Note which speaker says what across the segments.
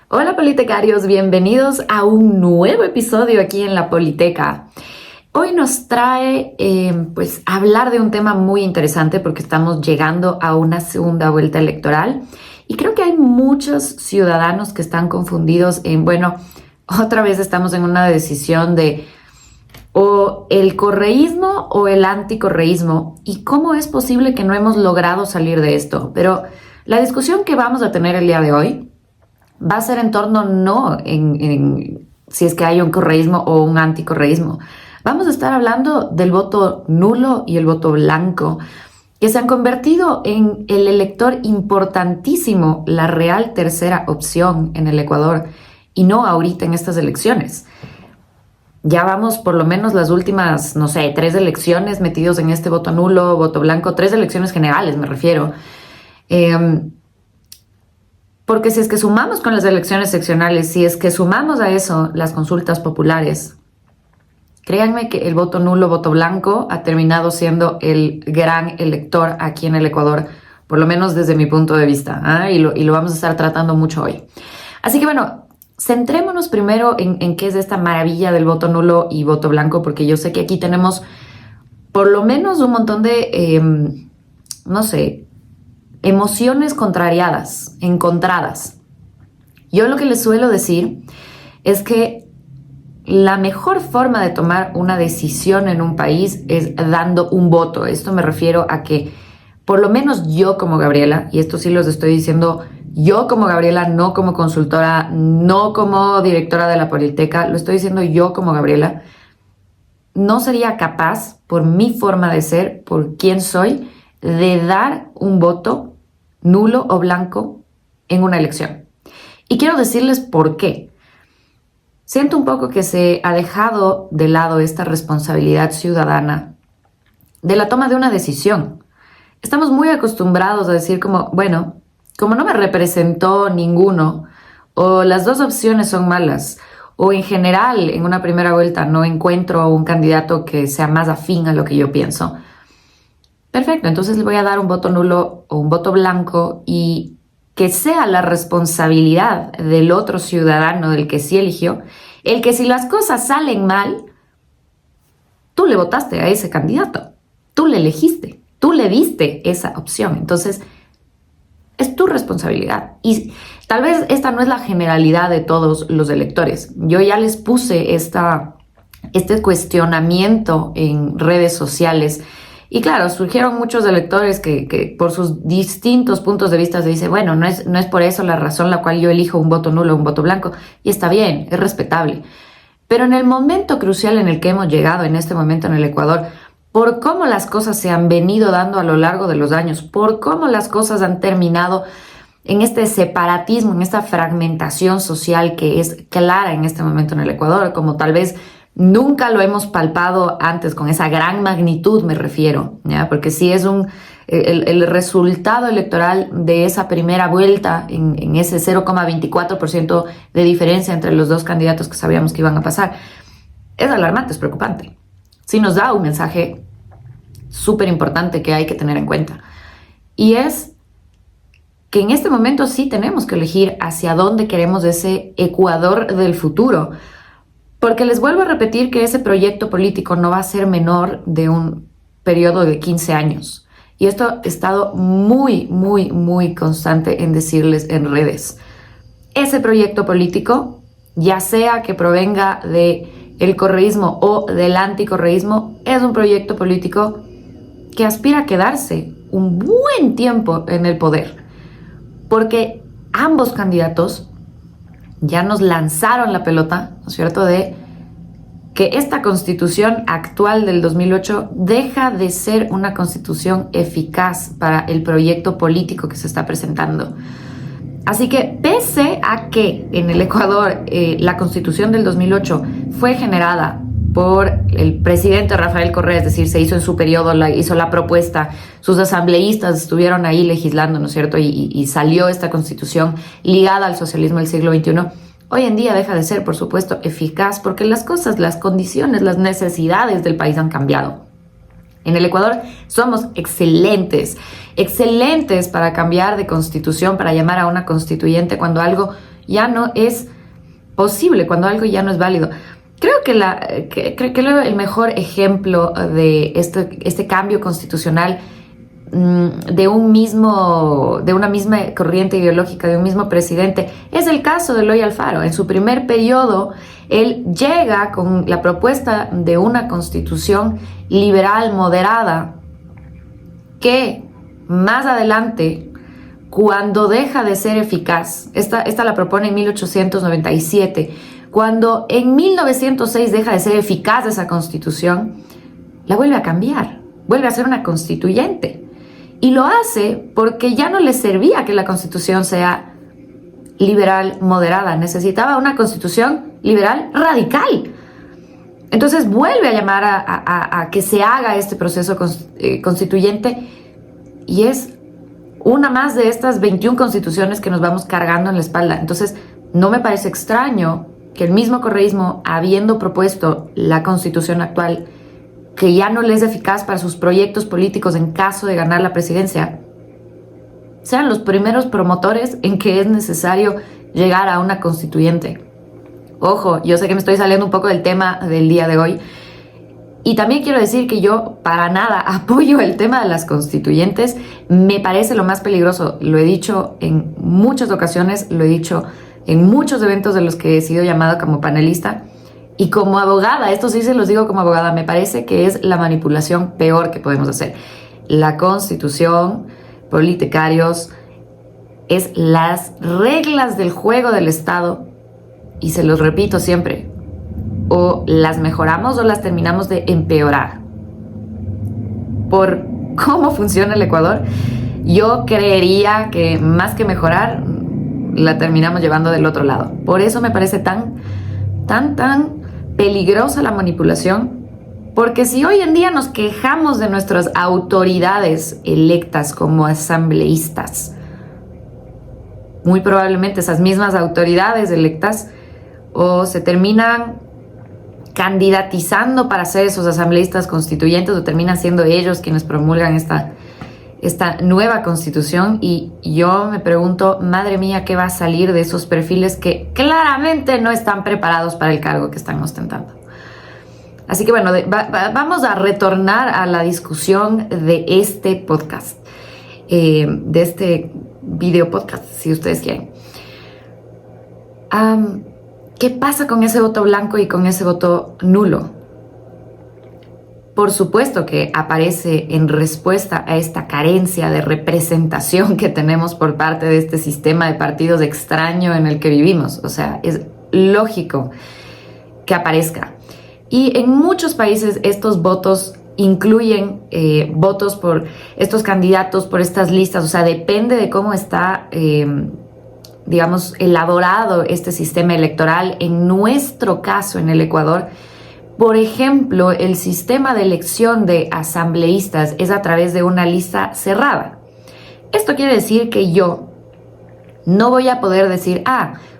Speaker 1: Hola politecarios, bienvenidos a un nuevo episodio aquí en la Politeca. Hoy nos trae hablar de un tema muy interesante porque estamos llegando a una segunda vuelta electoral y creo que hay muchos ciudadanos que están confundidos otra vez estamos en una decisión de o el correísmo o el anticorreísmo y cómo es posible que no hemos logrado salir de esto. Pero la discusión que vamos a tener el día de hoy va a ser en torno no en si es que hay un correísmo o un anticorreísmo. Vamos a estar hablando del voto nulo y el voto blanco, que se han convertido en el elector importantísimo, la real tercera opción en el Ecuador, y no ahorita en estas elecciones. Ya vamos por lo menos las últimas, 3 elecciones metidos en este voto nulo, voto blanco, 3 elecciones generales me refiero. Porque si es que sumamos con las elecciones seccionales, si es que sumamos a eso las consultas populares, créanme que el voto nulo, voto blanco ha terminado siendo el gran elector aquí en el Ecuador, por lo menos desde mi punto de vista, y lo vamos a estar tratando mucho hoy. Así que bueno, centrémonos primero en qué es esta maravilla del voto nulo y voto blanco, porque yo sé que aquí tenemos por lo menos un montón de, emociones contrariadas, encontradas. Yo lo que les suelo decir es que la mejor forma de tomar una decisión en un país es dando un voto. Esto me refiero a que por lo menos yo como Gabriela, y esto sí los estoy diciendo yo como Gabriela, no como consultora, no como directora de la Politeca, lo estoy diciendo yo como Gabriela, no sería capaz, por mi forma de ser, por quién soy, de dar un voto nulo o blanco en una elección. Y quiero decirles por qué. Siento un poco que se ha dejado de lado esta responsabilidad ciudadana de la toma de una decisión. Estamos muy acostumbrados a decir como no me representó ninguno, o las dos opciones son malas, o en general en una primera vuelta no encuentro un candidato que sea más afín a lo que yo pienso. Perfecto, entonces le voy a dar un voto nulo o un voto blanco y que sea la responsabilidad del otro ciudadano, del que sí eligió, el que si las cosas salen mal, tú le votaste a ese candidato, tú le elegiste, tú le diste esa opción. Entonces, es tu responsabilidad. Y tal vez esta no es la generalidad de todos los electores. Yo ya les puse este cuestionamiento en redes sociales. Y claro, surgieron muchos electores que por sus distintos puntos de vista se dice, no es por eso la razón la cual yo elijo un voto nulo o un voto blanco. Y está bien, es respetable. Pero en el momento crucial en el que hemos llegado en este momento en el Ecuador, por cómo las cosas se han venido dando a lo largo de los años, por cómo las cosas han terminado en este separatismo, en esta fragmentación social que es clara en este momento en el Ecuador, como tal vez nunca lo hemos palpado antes, con esa gran magnitud me refiero, ¿ya? Porque sí es el resultado electoral de esa primera vuelta en ese 0,24% de diferencia entre los dos candidatos que sabíamos que iban a pasar. Es alarmante, es preocupante. Sí nos da un mensaje súper importante que hay que tener en cuenta. Y es que en este momento sí tenemos que elegir hacia dónde queremos ese Ecuador del futuro. Porque les vuelvo a repetir que ese proyecto político no va a ser menor de un periodo de 15 años. Y esto he estado muy, muy, muy constante en decirles en redes. Ese proyecto político, ya sea que provenga del correísmo o del anticorreísmo, es un proyecto político que aspira a quedarse un buen tiempo en el poder. Porque ambos candidatos ya nos lanzaron la pelota, ¿no es cierto?, de que esta constitución actual del 2008 deja de ser una constitución eficaz para el proyecto político que se está presentando. Así que pese a que en el Ecuador la constitución del 2008 fue generada por el presidente Rafael Correa, es decir, se hizo en su periodo, hizo la propuesta, sus asambleístas estuvieron ahí legislando, ¿no es cierto?, y salió esta constitución ligada al socialismo del siglo XXI, hoy en día deja de ser, por supuesto, eficaz porque las cosas, las condiciones, las necesidades del país han cambiado. En el Ecuador somos excelentes para cambiar de constitución, para llamar a una constituyente cuando algo ya no es posible, cuando algo ya no es válido. Creo que el mejor ejemplo de este cambio constitucional de una misma corriente ideológica, de un mismo presidente, es el caso de Eloy Alfaro. En su primer periodo, él llega con la propuesta de una constitución liberal moderada que más adelante, cuando deja de ser eficaz, esta la propone en 1897, cuando en 1906 deja de ser eficaz esa constitución, la vuelve a cambiar, vuelve a ser una constituyente. Y lo hace porque ya no le servía que la constitución sea liberal moderada, necesitaba una constitución liberal radical. Entonces vuelve a llamar a que se haga este proceso constituyente, y es una más de estas 21 constituciones que nos vamos cargando en la espalda. Entonces no me parece extraño que el mismo correísmo, habiendo propuesto la constitución actual, que ya no le es eficaz para sus proyectos políticos en caso de ganar la presidencia, sean los primeros promotores en que es necesario llegar a una constituyente. Ojo, yo sé que me estoy saliendo un poco del tema del día de hoy, y también quiero decir que yo para nada apoyo el tema de las constituyentes. Me parece lo más peligroso. Lo he dicho en muchas ocasiones, lo he dicho en muchos eventos de los que he sido llamada como panelista. Y como abogada, esto sí se los digo como abogada, me parece que es la manipulación peor que podemos hacer. La Constitución, politicarios, es las reglas del juego del Estado, y se los repito siempre, o las mejoramos o las terminamos de empeorar. Por cómo funciona el Ecuador, yo creería que más que mejorar, la terminamos llevando del otro lado. Por eso me parece tan peligrosa la manipulación, porque si hoy en día nos quejamos de nuestras autoridades electas como asambleístas, muy probablemente esas mismas autoridades electas o se terminan candidatizando para ser esos asambleístas constituyentes, o terminan siendo ellos quienes promulgan esta nueva constitución. Y yo me pregunto, madre mía, ¿qué va a salir de esos perfiles que claramente no están preparados para el cargo que están ostentando? Así que bueno, vamos a retornar a la discusión de este podcast, de este video podcast, si ustedes quieren. ¿Qué pasa con ese voto blanco y con ese voto nulo? Por supuesto que aparece en respuesta a esta carencia de representación que tenemos por parte de este sistema de partidos extraño en el que vivimos. O sea, es lógico que aparezca. Y en muchos países estos votos incluyen votos por estos candidatos, por estas listas. O sea, depende de cómo está, digamos, elaborado este sistema electoral. En nuestro caso, en el Ecuador, por ejemplo, el sistema de elección de asambleístas es a través de una lista cerrada. Esto quiere decir que yo no voy a poder decir,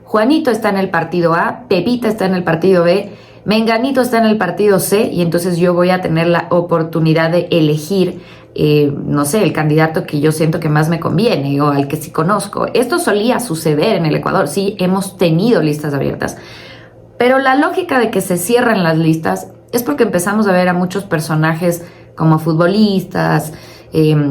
Speaker 1: Juanito está en el partido A, Pepita está en el partido B, Menganito está en el partido C, y entonces yo voy a tener la oportunidad de elegir, no sé, el candidato que yo siento que más me conviene o al que sí conozco. Esto solía suceder en el Ecuador, sí, hemos tenido listas abiertas. Pero la lógica de que se cierran las listas es porque empezamos a ver a muchos personajes como futbolistas,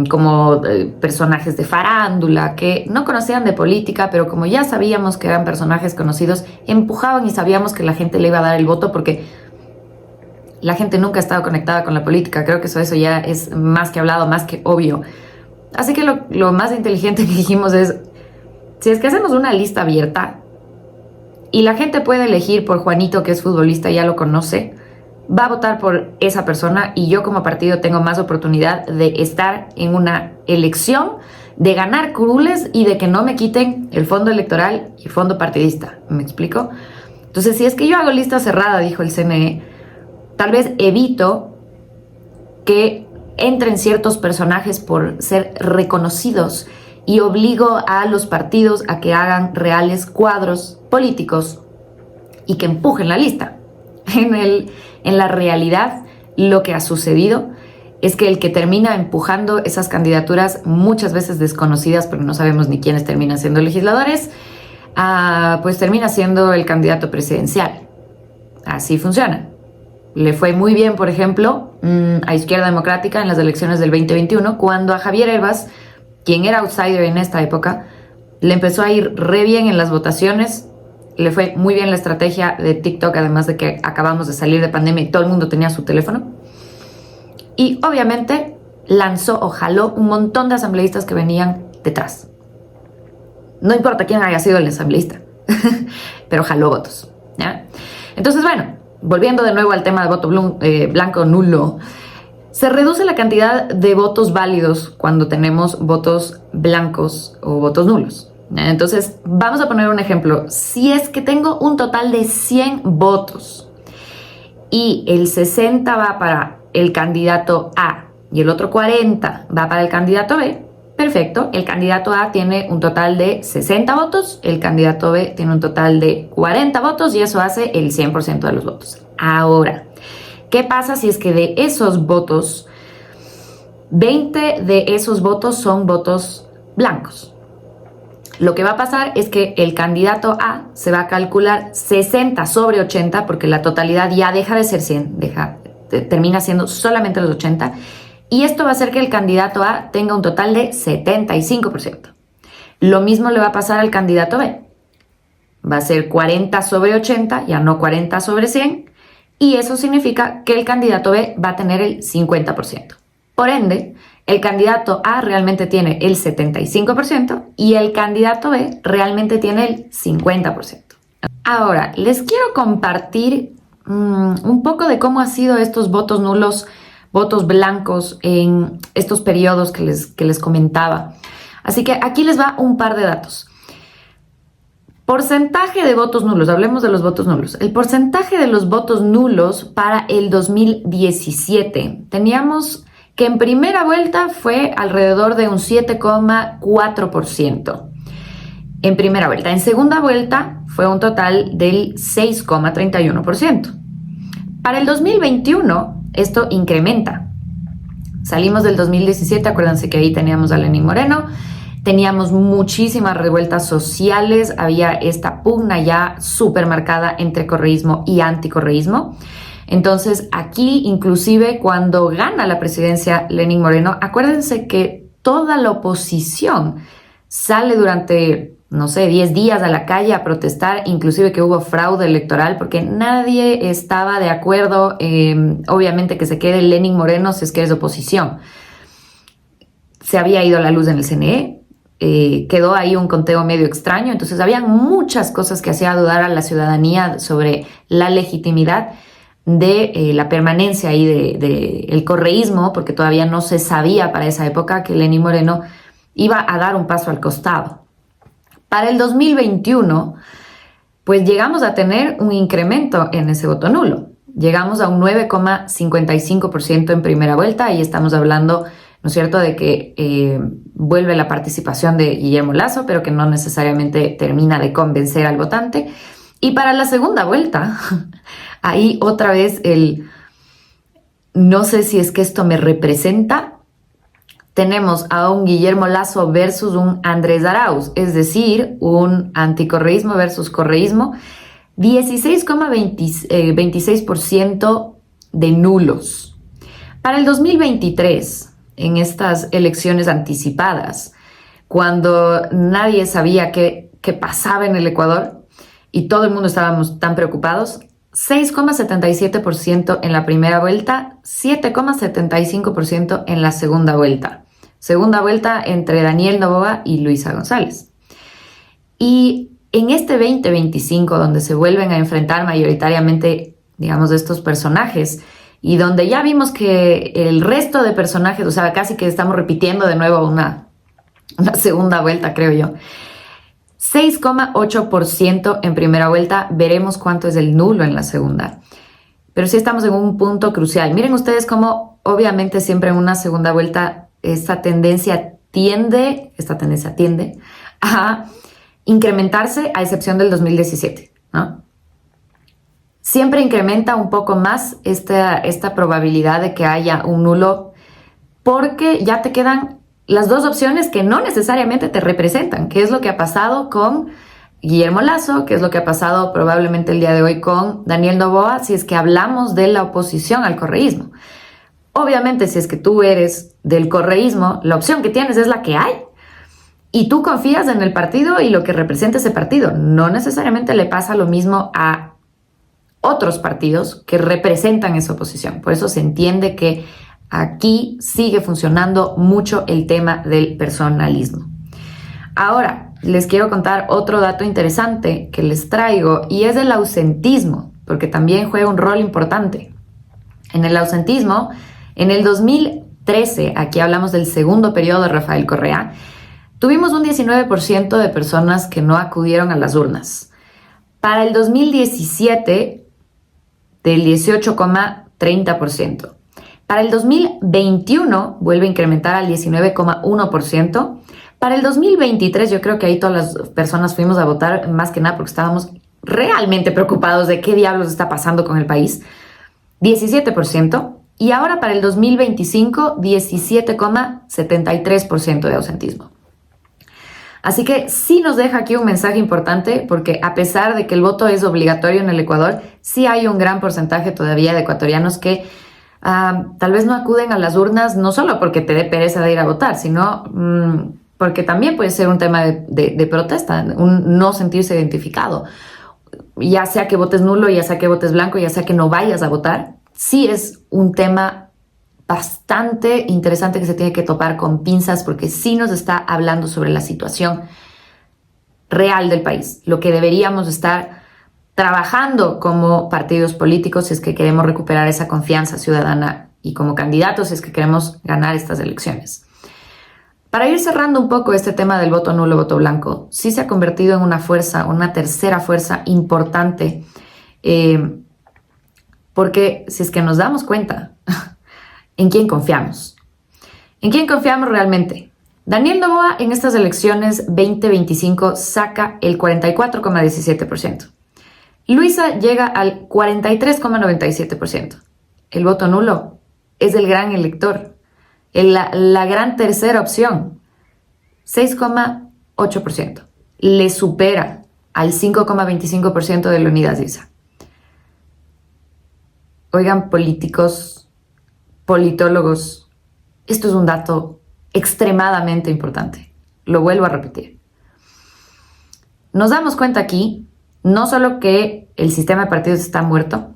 Speaker 1: como personajes de farándula, que no conocían de política, pero como ya sabíamos que eran personajes conocidos, empujaban y sabíamos que la gente le iba a dar el voto porque la gente nunca ha estado conectada con la política. Creo que eso ya es más que hablado, más que obvio. Así que lo más inteligente que dijimos es, si es que hacemos una lista abierta, y la gente puede elegir por Juanito, que es futbolista, ya lo conoce, va a votar por esa persona, y yo como partido tengo más oportunidad de estar en una elección, de ganar curules y de que no me quiten el fondo electoral y el fondo partidista. ¿Me explico? Entonces, si es que yo hago lista cerrada, dijo el CNE, tal vez evito que entren ciertos personajes por ser reconocidos, y obligo a los partidos a que hagan reales cuadros políticos y que empujen la lista. En la realidad, lo que ha sucedido es que el que termina empujando esas candidaturas, muchas veces desconocidas, porque no sabemos ni quiénes terminan siendo legisladores, pues termina siendo el candidato presidencial. Así funciona. Le fue muy bien, por ejemplo, a Izquierda Democrática en las elecciones del 2021, cuando a Javier Herbas, quien era outsider en esta época, le empezó a ir re bien en las votaciones. Le fue muy bien la estrategia de TikTok, además de que acabamos de salir de pandemia y todo el mundo tenía su teléfono. Y obviamente lanzó o jaló un montón de asambleístas que venían detrás. No importa quién haya sido el asambleísta, pero jaló votos, ¿ya? Entonces, bueno, volviendo de nuevo al tema de voto blanco nulo, se reduce la cantidad de votos válidos cuando tenemos votos blancos o votos nulos. Entonces, vamos a poner un ejemplo. Si es que tengo un total de 100 votos y el 60 va para el candidato A y el otro 40 va para el candidato B, perfecto, el candidato A tiene un total de 60 votos, el candidato B tiene un total de 40 votos y eso hace el 100% de los votos. Ahora, ¿qué pasa si es que de esos votos, 20 de esos votos son votos blancos? Lo que va a pasar es que el candidato A se va a calcular 60 sobre 80 porque la totalidad ya deja de ser 100, termina siendo solamente los 80 y esto va a hacer que el candidato A tenga un total de 75%. Lo mismo le va a pasar al candidato B. Va a ser 40 sobre 80, ya no 40 sobre 100 y eso significa que el candidato B va a tener el 50%. Por ende, el candidato A realmente tiene el 75% y el candidato B realmente tiene el 50%. Ahora, les quiero compartir un poco de cómo han sido estos votos nulos, votos blancos en estos periodos que les comentaba. Así que aquí les va un par de datos. Porcentaje de votos nulos, hablemos de los votos nulos. El porcentaje de los votos nulos para el 2017. Teníamos que en primera vuelta fue alrededor de un 7,4%. En primera vuelta. En segunda vuelta fue un total del 6,31%. Para el 2021 esto incrementa. Salimos del 2017, acuérdense que ahí teníamos a Lenín Moreno, teníamos muchísimas revueltas sociales, había esta pugna ya súper marcada entre correísmo y anticorreísmo. Entonces aquí inclusive cuando gana la presidencia Lenín Moreno, acuérdense que toda la oposición sale durante, no sé, 10 días a la calle a protestar, inclusive que hubo fraude electoral porque nadie estaba de acuerdo, obviamente que se quede Lenín Moreno si es que es oposición. Se había ido la luz en el CNE, quedó ahí un conteo medio extraño, entonces había muchas cosas que hacía dudar a la ciudadanía sobre la legitimidad de la permanencia ahí del correísmo, porque todavía no se sabía para esa época que Lenín Moreno iba a dar un paso al costado. Para el 2021, pues llegamos a tener un incremento en ese voto nulo. Llegamos a un 9,55% en primera vuelta y estamos hablando, ¿no es cierto?, de que vuelve la participación de Guillermo Lasso, pero que no necesariamente termina de convencer al votante. Y para la segunda vuelta, ahí otra vez no sé si es que esto me representa, tenemos a un Guillermo Lasso versus un Andrés Arauz, es decir, un anticorreísmo versus correísmo, 16,26% de nulos. Para el 2023, en estas elecciones anticipadas, cuando nadie sabía qué pasaba en el Ecuador y todo el mundo estábamos tan preocupados, 6,77% en la primera vuelta, 7,75% en la segunda vuelta. Segunda vuelta entre Daniel Noboa y Luisa González. Y en este 2025, donde se vuelven a enfrentar mayoritariamente, digamos, estos personajes, y donde ya vimos que el resto de personajes, o sea, casi que estamos repitiendo de nuevo una segunda vuelta, creo yo. 6,8% en primera vuelta, veremos cuánto es el nulo en la segunda. Pero sí estamos en un punto crucial. Miren ustedes cómo obviamente siempre en una segunda vuelta esta tendencia tiende a incrementarse a excepción del 2017, ¿no? Siempre incrementa un poco más esta probabilidad de que haya un nulo porque ya te quedan las dos opciones que no necesariamente te representan, que es lo que ha pasado con Guillermo Lasso, que es lo que ha pasado probablemente el día de hoy con Daniel Noboa, si es que hablamos de la oposición al correísmo. Obviamente, si es que tú eres del correísmo, la opción que tienes es la que hay. Y tú confías en el partido y lo que representa ese partido. No necesariamente le pasa lo mismo a otros partidos que representan esa oposición. Por eso se entiende que aquí sigue funcionando mucho el tema del personalismo. Ahora, les quiero contar otro dato interesante que les traigo y es el ausentismo, porque también juega un rol importante. En el ausentismo, en el 2013, aquí hablamos del segundo periodo de Rafael Correa, tuvimos un 19% de personas que no acudieron a las urnas. Para el 2017, del 18,30%. Para el 2021 vuelve a incrementar al 19,1%. Para el 2023 yo creo que ahí todas las personas fuimos a votar más que nada porque estábamos realmente preocupados de qué diablos está pasando con el país. 17%. Y ahora para el 2025, 17,73% de ausentismo. Así que sí nos deja aquí un mensaje importante porque a pesar de que el voto es obligatorio en el Ecuador, sí hay un gran porcentaje todavía de ecuatorianos que tal vez no acuden a las urnas no solo porque te dé pereza de ir a votar, sino porque también puede ser un tema de protesta, un no sentirse identificado. Ya sea que votes nulo, ya sea que votes blanco, ya sea que no vayas a votar, sí es un tema bastante interesante que se tiene que topar con pinzas porque sí nos está hablando sobre la situación real del país, lo que deberíamos estar trabajando como partidos políticos si es que queremos recuperar esa confianza ciudadana y como candidatos si es que queremos ganar estas elecciones. Para ir cerrando un poco este tema del voto nulo, voto blanco, sí se ha convertido en una fuerza, una tercera fuerza importante, porque si es que nos damos cuenta, ¿en quién confiamos? ¿En quién confiamos realmente? Daniel Noboa en estas elecciones 2025 saca el 44,17%. Luisa llega al 43,97%. El voto nulo es el gran elector, la gran tercera opción, 6,8%. Le supera al 5,25% de Leonidas Diza. Oigan, políticos, politólogos, esto es un dato extremadamente importante. Lo vuelvo a repetir. Nos damos cuenta aquí no solo que el sistema de partidos está muerto,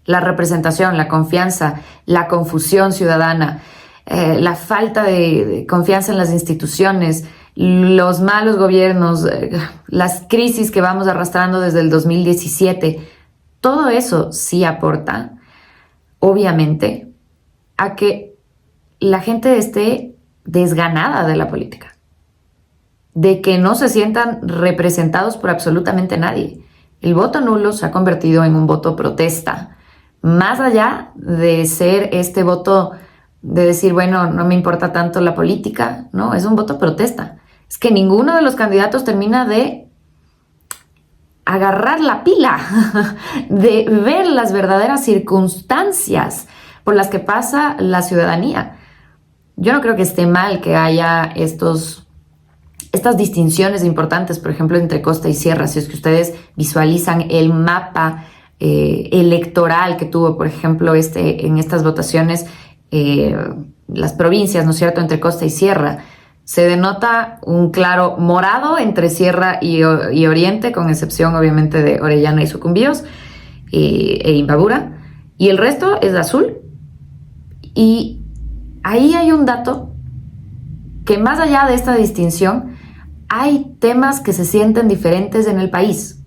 Speaker 1: la representación, la confianza, la confusión ciudadana, la falta de confianza en las instituciones, los malos gobiernos, las crisis que vamos arrastrando desde el 2017, todo eso sí aporta, obviamente, a que la gente esté desganada de la política, de que no se sientan representados por absolutamente nadie. El voto nulo se ha convertido en un voto protesta, más allá de ser este voto de decir, bueno, no me importa tanto la política, no, es un voto protesta. Es que ninguno de los candidatos termina de agarrar la pila, de ver las verdaderas circunstancias por las que pasa la ciudadanía. Yo no creo que esté mal que haya estas distinciones importantes, por ejemplo, entre costa y sierra. Si es que ustedes visualizan el mapa electoral que tuvo, por ejemplo, en estas votaciones, las provincias, ¿no es cierto?, entre costa y sierra, se denota un claro morado entre sierra y oriente, con excepción, obviamente, de Orellana y Sucumbíos e Imbabura, y el resto es azul. Y ahí hay un dato que, más allá de esta distinción, hay temas que se sienten diferentes en el país.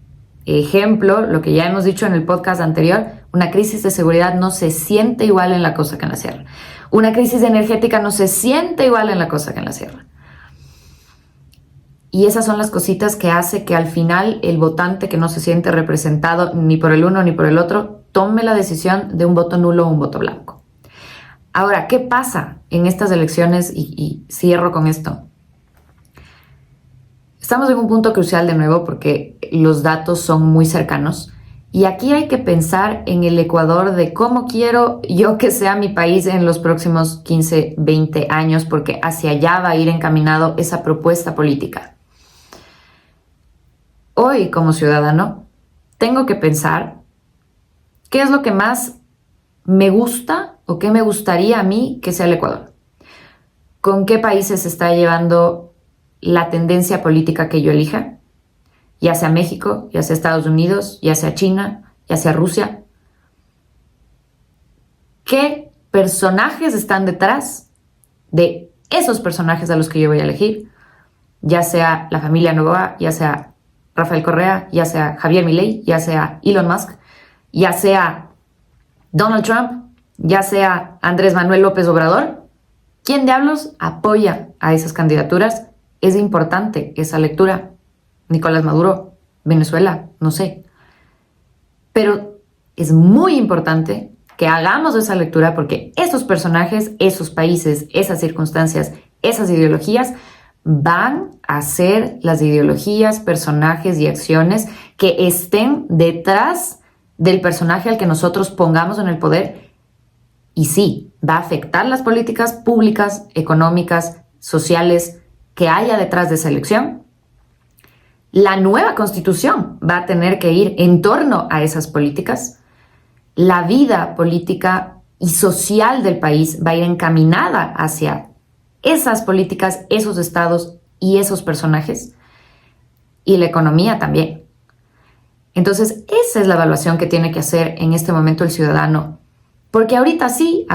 Speaker 1: Ejemplo, lo que ya hemos dicho en el podcast anterior, una crisis de seguridad no se siente igual en la costa que en la sierra. Una crisis energética no se siente igual en la costa que en la sierra. Y esas son las cositas que hace que al final el votante que no se siente representado ni por el uno ni por el otro tome la decisión de un voto nulo o un voto blanco. Ahora, ¿qué pasa en estas elecciones? Y cierro con esto. Estamos en un punto crucial de nuevo porque los datos son muy cercanos y aquí hay que pensar en el Ecuador de cómo quiero yo que sea mi país en los próximos 15, 20 años, porque hacia allá va a ir encaminado esa propuesta política. hoy como ciudadano tengo que pensar qué es lo que más me gusta o qué me gustaría a mí que sea el Ecuador. ¿Con qué países se está llevando la tendencia política que yo elija? Ya sea México, ya sea Estados Unidos, ya sea China, ya sea Rusia. ¿Qué personajes están detrás de esos personajes a los que yo voy a elegir? Ya sea la familia Noboa, ya sea Rafael Correa, ya sea Javier Milei, ya sea Elon Musk, ya sea Donald Trump, ya sea Andrés Manuel López Obrador. ¿Quién diablos apoya a esas candidaturas? Es importante esa lectura. Nicolás Maduro, Venezuela, no sé. Pero es muy importante que hagamos esa lectura porque esos personajes, esos países, esas circunstancias, esas ideologías van a ser las ideologías, personajes y acciones que estén detrás del personaje al que nosotros pongamos en el poder. Y sí, va a afectar las políticas públicas, económicas, sociales que haya detrás de esa elección. La nueva constitución va a tener que ir en torno a esas políticas. La vida política y social del país va a ir encaminada hacia esas políticas, esos estados y esos personajes. Y la economía también. Entonces, esa es la evaluación que tiene que hacer en este momento el ciudadano. Porque ahorita sí,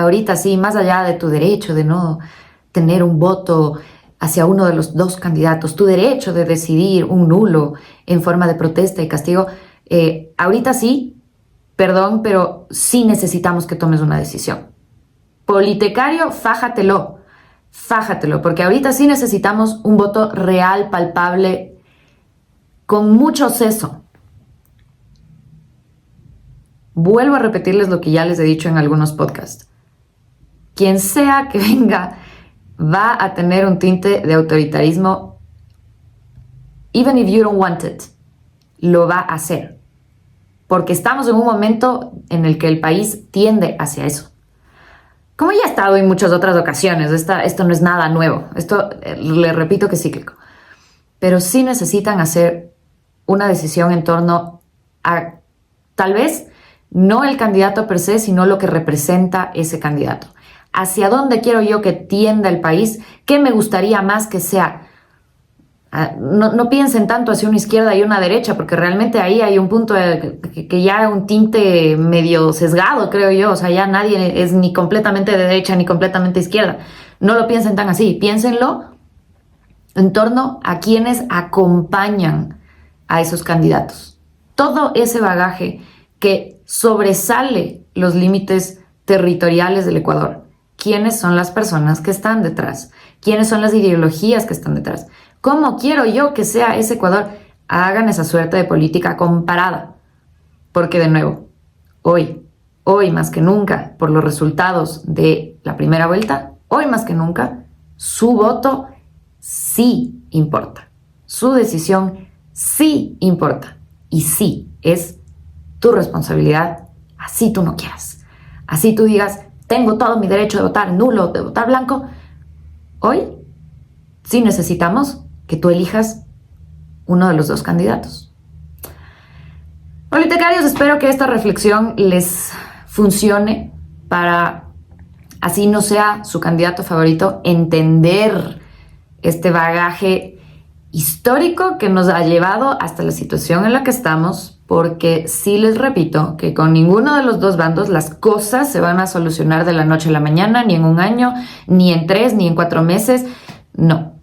Speaker 1: más allá de tu derecho de no tener un voto hacia uno de los dos candidatos, tu derecho de decidir un nulo en forma de protesta y castigo, ahorita sí, perdón, pero sí necesitamos que tomes una decisión. Politicario, fájatelo, porque ahorita sí necesitamos un voto real, palpable, con mucho seso. Vuelvo a repetirles lo que ya les he dicho en algunos podcasts. Quien sea que venga va a tener un tinte de autoritarismo. Even if you don't want it, lo va a hacer. Porque estamos en un momento en el que el país tiende hacia eso. Como ya he estado en muchas otras ocasiones, esto no es nada nuevo. Esto, le repito que es cíclico. Pero sí necesitan hacer una decisión en torno a, tal vez, no el candidato per se, sino lo que representa ese candidato. ¿Hacia dónde quiero yo que tienda el país? ¿Qué me gustaría más que sea? No piensen tanto hacia una izquierda y una derecha, porque realmente ahí hay un punto que ya un tinte medio sesgado, creo yo. O sea, ya nadie es ni completamente de derecha ni completamente izquierda. No lo piensen tan así. Piénsenlo en torno a quienes acompañan a esos candidatos. Todo ese bagaje que sobresale los límites territoriales del Ecuador. ¿Quiénes son las personas que están detrás? ¿Quiénes son las ideologías que están detrás? ¿Cómo quiero yo que sea ese Ecuador? Hagan esa suerte de política comparada. Porque de nuevo, hoy más que nunca, por los resultados de la primera vuelta, hoy más que nunca, su voto sí importa. Su decisión sí importa. Y sí, es tu responsabilidad, así tú no quieras. Así tú digas, tengo todo mi derecho de votar nulo, de votar blanco. Hoy sí necesitamos que tú elijas uno de los dos candidatos. Politecarios, espero que esta reflexión les funcione para, así no sea su candidato favorito, entender este bagaje histórico que nos ha llevado hasta la situación en la que estamos, porque sí les repito que con ninguno de los dos bandos las cosas se van a solucionar de la noche a la mañana, ni en un año, ni en 3, ni en 4 meses, no.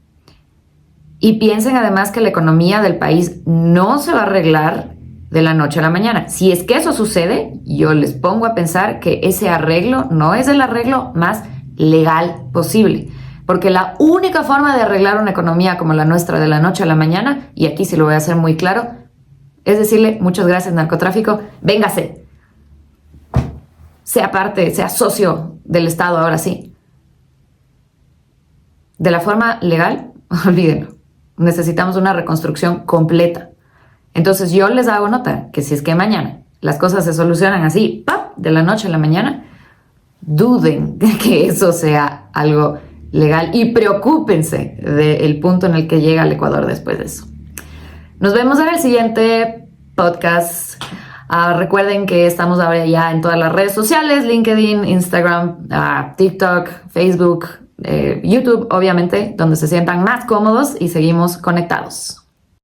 Speaker 1: Y piensen además que la economía del país no se va a arreglar de la noche a la mañana. Si es que eso sucede, yo les pongo a pensar que ese arreglo no es el arreglo más legal posible. Porque la única forma de arreglar una economía como la nuestra de la noche a la mañana, y aquí sí lo voy a hacer muy claro, es decirle, muchas gracias narcotráfico, véngase. Sea parte, sea socio del Estado ahora sí. De la forma legal, olvídenlo. Necesitamos una reconstrucción completa. Entonces yo les hago nota que si es que mañana las cosas se solucionan así, ¡pap!, de la noche a la mañana, duden que eso sea algo legal y preocúpense del punto en el que llega el Ecuador después de eso. Nos vemos en el siguiente podcast. Recuerden que estamos ahora ya en todas las redes sociales, LinkedIn, Instagram, TikTok, Facebook, YouTube, obviamente, donde se sientan más cómodos y seguimos conectados.